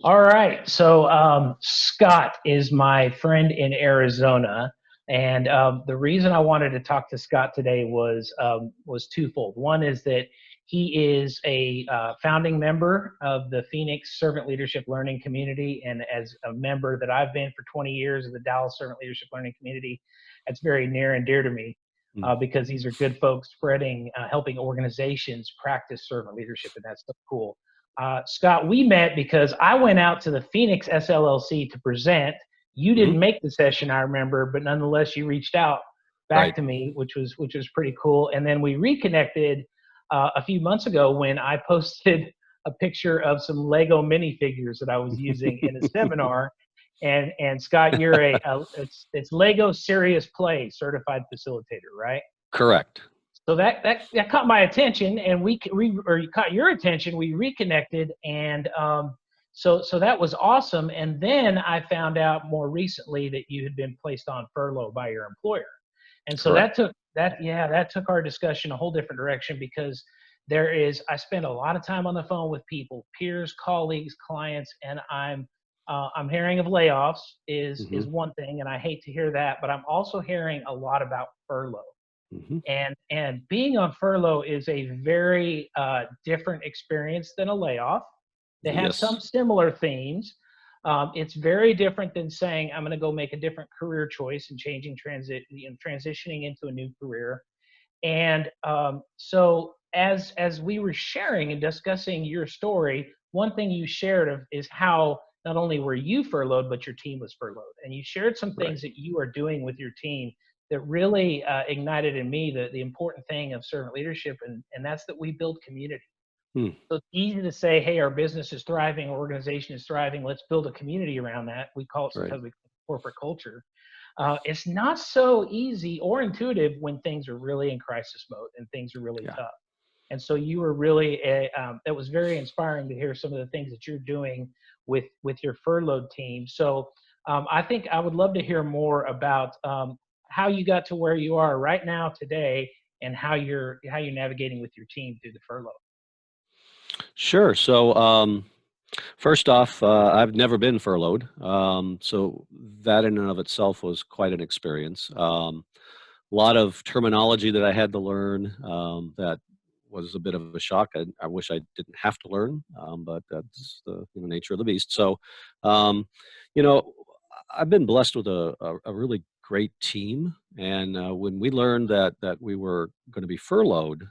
All right. So Scott is my friend in Arizona, and the reason I wanted to talk to Scott today was twofold. One is that he is a founding member of the Phoenix Servant Leadership Learning Community, and as a member that I've been for 20 years of the Dallas Servant Leadership Learning Community, that's very near and dear to me. Because these are good folks spreading, helping organizations practice servant leadership, and that's so cool. Scott, we met because I went out to the Phoenix SLLC to present. You didn't make the session, I remember, but nonetheless, you reached out back to me, which was pretty cool. And then we reconnected a few months ago when I posted a picture of some Lego minifigures that I was using in a seminar. And Scott, you're it's Lego Serious Play certified facilitator, right? Correct. So that caught my attention, and we caught your attention. We reconnected, and so that was awesome. And then I found out more recently that you had been placed on furlough by your employer, and so Correct. that took our discussion a whole different direction, because I spend a lot of time on the phone with people, peers, colleagues, clients, and I'm hearing of layoffs is one thing, and I hate to hear that, but I'm also hearing a lot about furlough. And being on furlough is a very different experience than a layoff. They have some similar themes. It's very different than saying, I'm going to go make a different career choice and transitioning into a new career. And so as we were sharing and discussing your story, one thing you shared is how not only were you furloughed, but your team was furloughed. And you shared some things that you are doing with your team that really ignited in me the important thing of servant leadership, and that's that we build community. So it's easy to say, hey, our business is thriving, our organization is thriving, let's build a community around that. We call it sometimes corporate culture. It's not so easy or intuitive when things are really in crisis mode and things are really tough. And so you were really, it was very inspiring to hear some of the things that you're doing with your furloughed team. So I think I would love to hear more about how you got to where you are right now today, and how you're navigating with your team through the furlough. Sure. So first off, I've never been furloughed. So that in and of itself was quite an experience. A lot of terminology that I had to learn that was a bit of a shock. I wish I didn't have to learn, but that's the nature of the beast. So, I've been blessed with a really great team. And when we learned that we were going to be furloughed,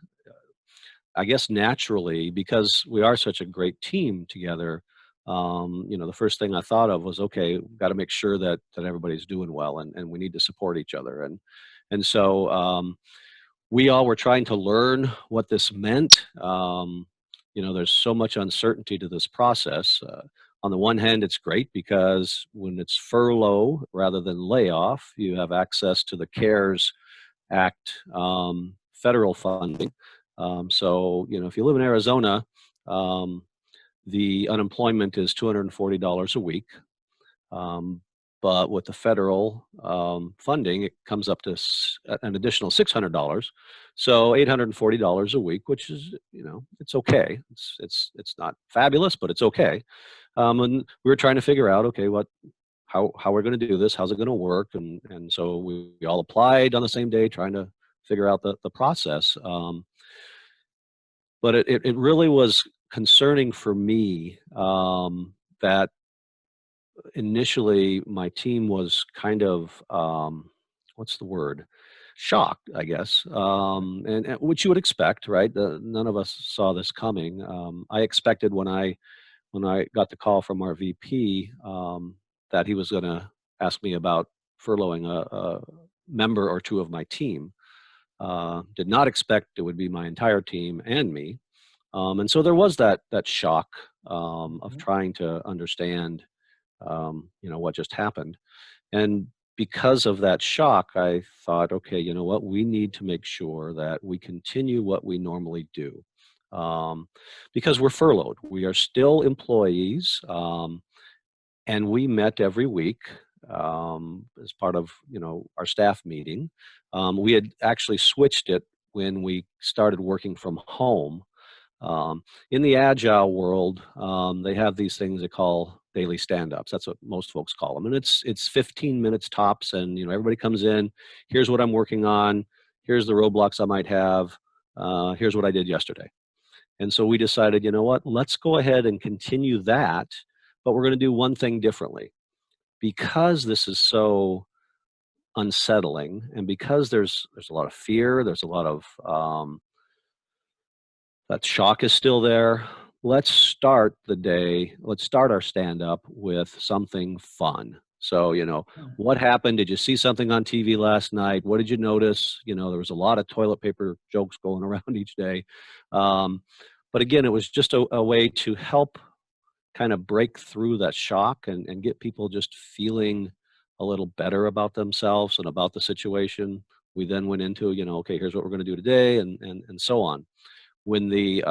I guess naturally, because we are such a great team together, the first thing I thought of was, okay, we've got to make sure that everybody's doing well, and we need to support each other. And so we all were trying to learn what this meant. There's so much uncertainty to this process. On the one hand, it's great because when it's furlough rather than layoff, you have access to the CARES Act federal funding. So, if you live in Arizona, the unemployment is $240 a week. But with the federal funding, it comes up to an additional $600. So $840 a week, which is, it's okay. It's not fabulous, but it's okay. And we were trying to figure out, okay, how we're going to do this, how's it going to work, and so we all applied on the same day, trying to figure out the process. But it really was concerning for me that initially my team was kind of what's the word? Shocked, I guess, and which you would expect, right? None of us saw this coming. I expected when I got the call from our VP that he was going to ask me about furloughing a member or two of my team. Did not expect it would be my entire team and me. And so there was that shock of trying to understand, what just happened. And because of that shock, I thought, okay, you know what, we need to make sure that we continue what we normally do. Because we're furloughed. We are still employees, and we met every week as part of our staff meeting. We had actually switched it when we started working from home. In the agile world, they have these things they call daily stand-ups. That's what most folks call them. And it's 15 minutes tops. And, everybody comes in, here's what I'm working on. Here's the roadblocks I might have. Here's what I did yesterday. And so we decided, you know what, let's go ahead and continue that, but we're going to do one thing differently. Because this is so unsettling, and because there's a lot of fear, there's a lot of that shock is still there. Let's start our stand up with something fun. So, what happened? Did you see something on TV last night? What did you notice? There was a lot of toilet paper jokes going around each day. But again, it was just a way to help kind of break through that shock and get people just feeling a little better about themselves and about the situation. We then went into, okay, here's what we're going to do today, and so on. When the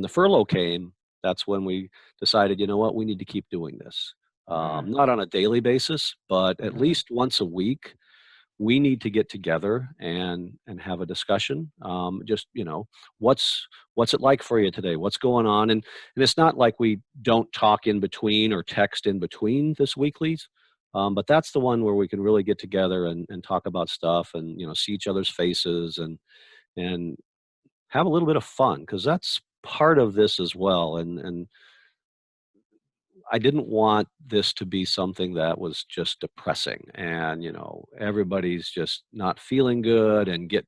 furlough came, that's when we decided, you know what, we need to keep doing this. Not on a daily basis, but at least once a week, we need to get together and have a discussion. Just, what's it like for you today? What's going on? And it's not like we don't talk in between or text in between this weeklies. But that's the one where we can really get together and talk about stuff and, see each other's faces and have a little bit of fun, because that's part of this as well. And I didn't want this to be something that was just depressing and, everybody's just not feeling good and get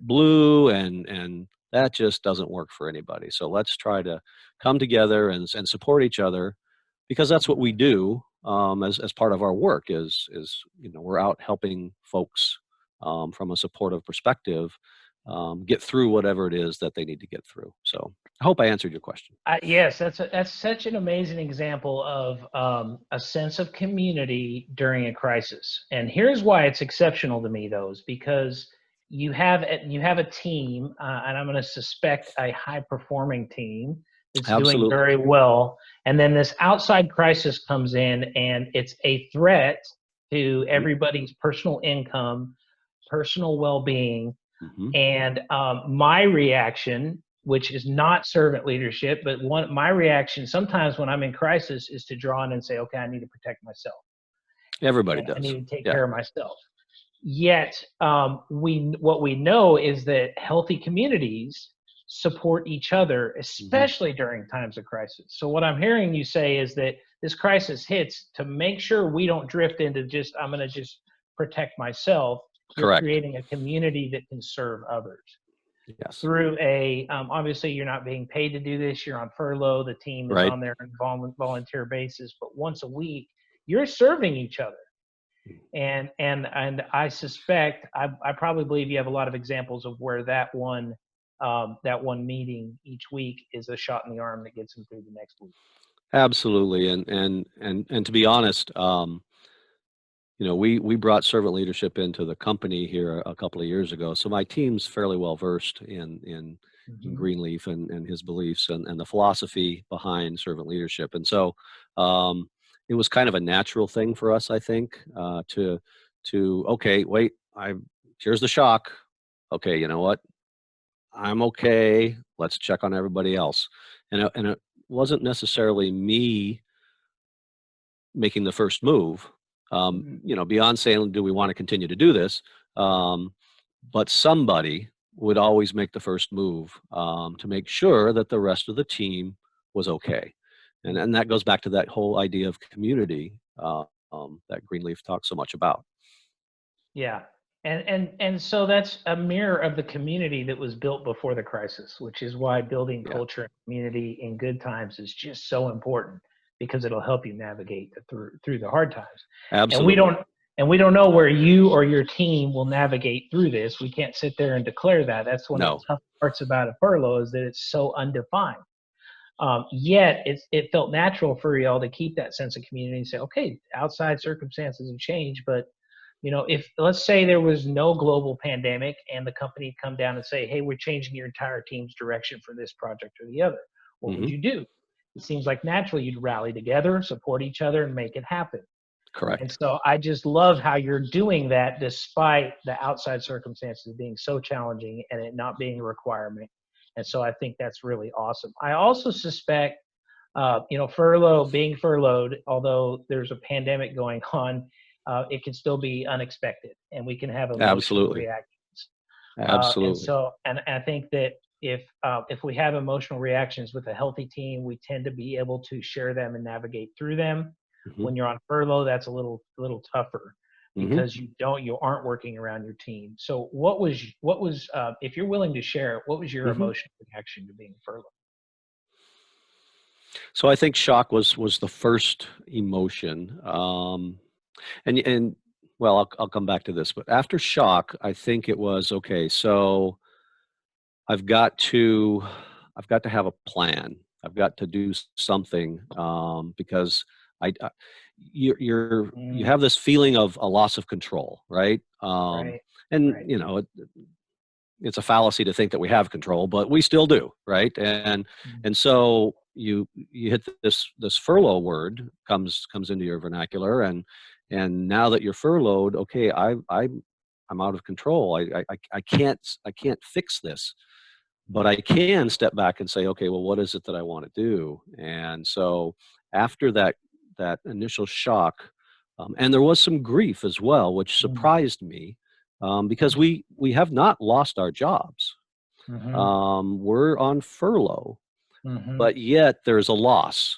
blue, and that just doesn't work for anybody. So let's try to come together and support each other, because that's what we do as part of our work is, we're out helping folks from a supportive perspective get through whatever it is that they need to get through. So I hope I answered your question. Yes, that's such an amazing example of a sense of community during a crisis. And here's why it's exceptional to me, though, is because you have a team, and I'm going to suspect a high-performing team that's doing very well. And then this outside crisis comes in, and it's a threat to everybody's personal income, personal well-being. And my reaction, which is not servant leadership, but my reaction sometimes when I'm in crisis is to draw in and say, okay, I need to protect myself. Everybody does. I need to take care of myself. Yet what we know is that healthy communities support each other, especially during times of crisis. So what I'm hearing you say is that this crisis hits to make sure we don't drift into I'm going to just protect myself. You're creating a community that can serve others. Yes. Through obviously you're not being paid to do this. You're on furlough. The team is on there on a volunteer basis, but once a week you're serving each other. And I suspect, I probably believe you have a lot of examples of where that one meeting each week is a shot in the arm that gets them through the next week. Absolutely. And to be honest, we brought servant leadership into the company here a couple of years ago. So my team's fairly well versed in Greenleaf and his beliefs and the philosophy behind servant leadership. And so it was kind of a natural thing for us, I think, to okay, wait, here's the shock. Okay, you know what? I'm okay. Let's check on everybody else. And it wasn't necessarily me making the first move. Beyond saying, do we want to continue to do this? But somebody would always make the first move to make sure that the rest of the team was okay. And that goes back to that whole idea of community that Greenleaf talks so much about. Yeah. And so that's a mirror of the community that was built before the crisis, which is why building culture and community in good times is just so important, because it'll help you navigate through the hard times. Absolutely. And we don't know where you or your team will navigate through this. We can't sit there and declare that. That's one of the tough parts about a furlough, is that it's so undefined. Yet it felt natural for y'all to keep that sense of community and say, okay, outside circumstances have changed, but if let's say there was no global pandemic and the company had come down and say, hey, we're changing your entire team's direction for this project or the other, what would you do? It seems like naturally you'd rally together, support each other, and make it happen. Correct. And so I just love how you're doing that despite the outside circumstances being so challenging and it not being a requirement. And so I think that's really awesome. I also suspect being furloughed, although there's a pandemic going on, it can still be unexpected, and we can have emotional Absolutely. reactions. And Absolutely. so, and I think that if we have emotional reactions with a healthy team, we tend to be able to share them and navigate through them. Hmm. When you're on furlough, that's a little tougher Hmm. because you aren't working around your team. So what was if you're willing to share it, what was your Hmm. emotional reaction to being furloughed? So I think shock was the first emotion. And well, I'll come back to this, but after shock, I think it was okay. So I've got to I've got to have a plan. I've got to do something because I you Mm, have this feeling of a loss of control, right? right, And right. it's a fallacy to think that we have control, but we still do, right? Mm, And so you hit this furlough word comes into your vernacular, and now that you're furloughed, okay, I'm out of control. I can't fix this, but I can step back and say, okay, well, what is it that I want to do? And so after that initial shock, and there was some grief as well, which mm, surprised me, because we have not lost our jobs. mhm, We're on furlough, mhm. but yet there's a loss.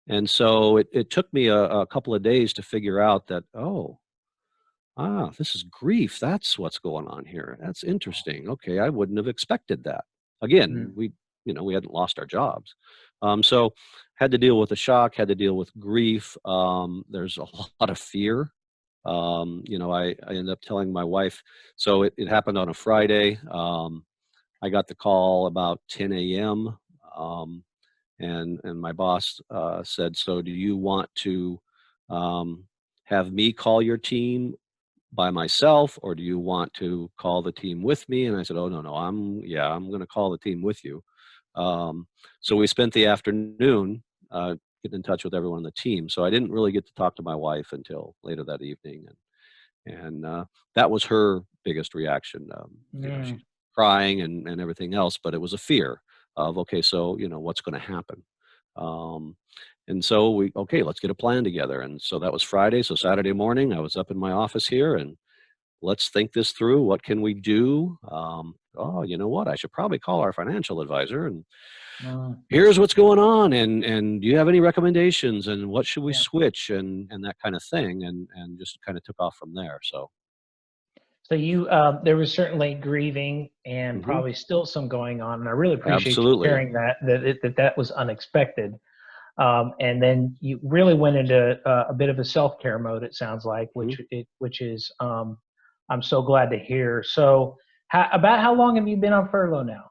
And so it took me a couple of days to figure out that, oh, this is grief. That's what's going on here. That's interesting. Okay, I wouldn't have expected that. Mm, Again, we hadn't lost our jobs. So had to deal with the shock, had to deal with grief. There's a lot of fear. I ended up telling my wife, so it happened on a Friday. I got the call about 10 a.m. And my boss said, so do you want to have me call your team by myself, or do you want to call the team with me? And I said, oh, no, no, I'm going to call the team with you. Um, so we spent the afternoon getting in touch with everyone on the team. So I didn't really get to talk to my wife until later that evening. And that was her biggest reaction. She's mm, crying and everything else, but it was a fear of, okay, so, what's going to happen? Um, and so okay, let's get a plan together. And so that was Friday. So Saturday morning, I was up in my office here and let's think this through. What can we do? Oh, you know what? I should probably call our financial advisor and mm. here's what's going on. And do you have any recommendations? And what should we Yeah. switch? And that kind of thing. And just kind of took off from there. So, So there was certainly grieving and mhm, probably still some going on, and I really appreciate you absolutely. sharing that was unexpected. And then you really went into a bit of a self-care mode. It sounds like, Mhm. which is I'm so glad to hear. So, about how long have you been on furlough now?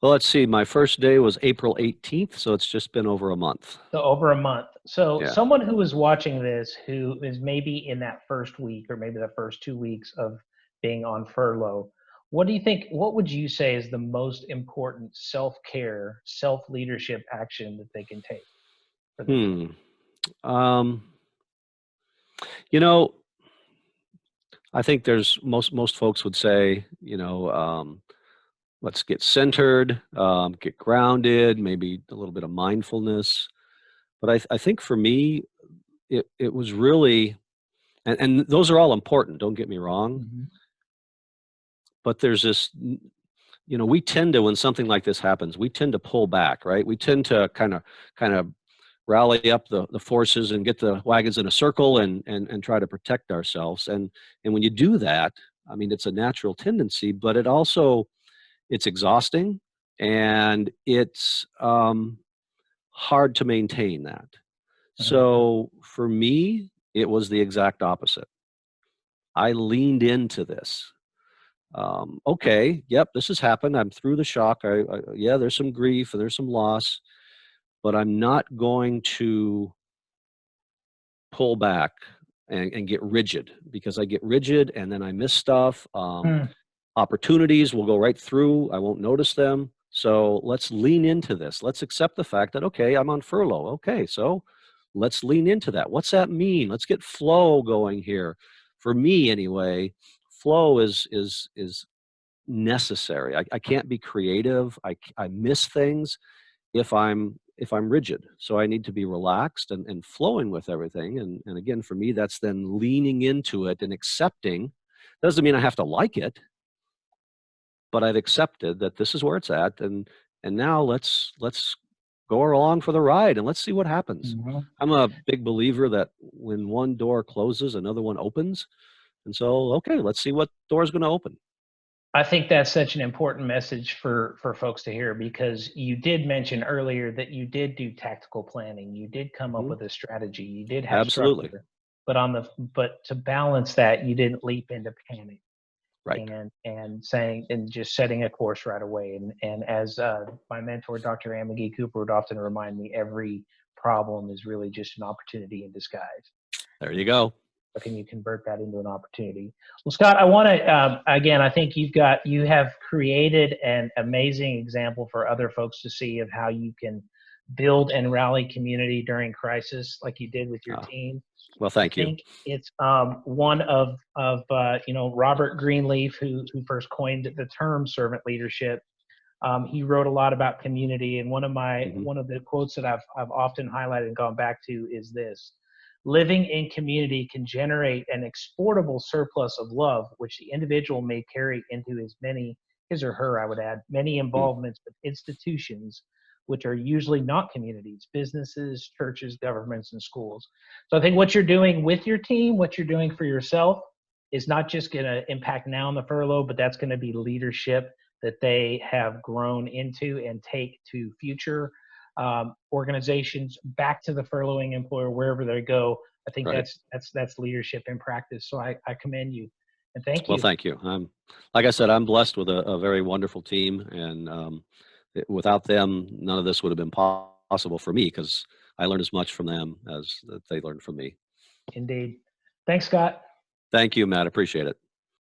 Well, let's see. My first day was April 18th. So it's just been over a month. So over a month. So Yeah. someone who is watching this, who is maybe in that first week or maybe the first 2 weeks of being on furlough, what do you think? What would you say is the most important self-care, self-leadership action that they can take for themselves? Hmm. Um, you know, I think there's most folks would say, let's get centered, get grounded, maybe a little bit of mindfulness. But I think for me, it was really, and those are all important. Don't get me wrong, Mhm. but there's this, we tend to, when something like this happens, we tend to pull back, right? We tend to kind of rally up the forces and get the wagons in a circle and try to protect ourselves. And when you do that, I mean, it's a natural tendency, but it's exhausting and it's hard to maintain that. Mhm. So for me, it was the exact opposite. I leaned into this. Okay, yep, this has happened. I'm through the shock. Yeah, there's some grief and there's some loss, but I'm not going to pull back and get rigid, because I get rigid and then I miss stuff. Mm, Opportunities will go right through. I won't notice them. So let's lean into this. Let's accept the fact that, okay, I'm on furlough. Okay, so let's lean into that. What's that mean? Let's get flow going here. For me, anyway, flow is necessary. I can't be creative. I miss things if I'm if I'm rigid. So I need to be relaxed and flowing with everything. And again, for me, that's then leaning into it and accepting. Doesn't mean I have to like it, but I've accepted that this is where it's at. And now let's go along for the ride and let's see what happens. Mhm. I'm a big believer that when one door closes, another one opens. And so, okay, let's see what door is going to open. I think that's such an important message for folks to hear, because you did mention earlier that you did do tactical planning. You did come up Mhm. with a strategy. You did have Absolutely. structure, but to balance that, you didn't leap into panic Right. and saying and just setting a course right away. And as my mentor, Dr. Ann McGee Cooper, would often remind me, every problem is really just an opportunity in disguise. There you go. How can you convert that into an opportunity? Well, Scott, I want to again, I think you have created an amazing example for other folks to see of how you can build and rally community during crisis, like you did with your Ah, team. well, I thank you. think it's one of Robert Greenleaf, who first coined the term servant leadership. He wrote a lot about community, and one of Mhm. the quotes that I've often highlighted and gone back to is this: living in community can generate an exportable surplus of love, which the individual may carry into his or her, I would add, many Mm. involvements with institutions, which are usually not communities, businesses, churches, governments, and schools. So I think what you're doing with your team, what you're doing for yourself, is not just going to impact now on the furlough, but that's going to be leadership that they have grown into and take to future organizations, back to the furloughing employer, wherever they go. I think Right. that's leadership in practice. So I commend you and thank Well, you. thank you. Like I said, I'm blessed with a very wonderful team, and without them, none of this would have been possible for me because I learned as much from them as that they learned from me. Indeed. Thanks, Scott. Thank you, Matt. Appreciate it.